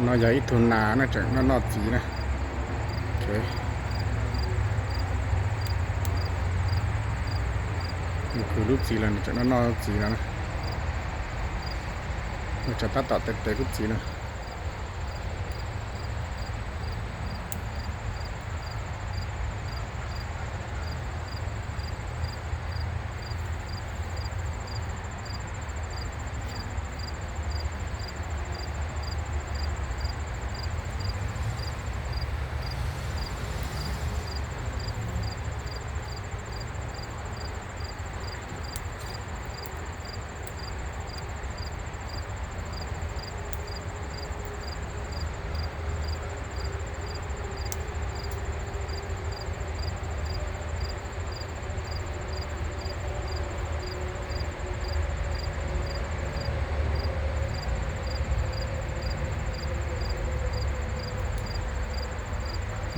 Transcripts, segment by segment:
nó giấy thôn ná nó chẳng nó nọt gì này. Ok,นี่คือรูปสีแล้วนี่จะนอกสีแล้วนะมันจะตัดต่อเตะรูปสีนะ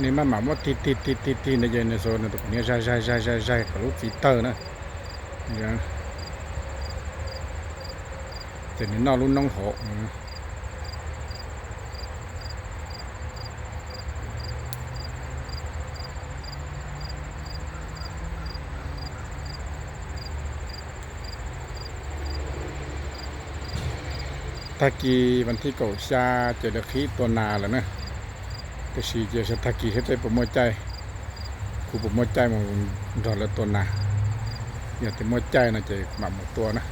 นี่มันหมายว่าตีในเย็นในโซนตรงนี้ใช่กับรูปสีเตอร์นะอย่างแต่นี่นอกรุ่นน้องโหตะกี้วันที่เก่าชาเจดคีตัวนาแล้วนะก็ชีเจสตะกี้ให้ใจผมมั่วใจกูผมมั่วใจมันดอลละตัวนาอย่าแต่มั่วใจนะใจหมาหมดตัวนะ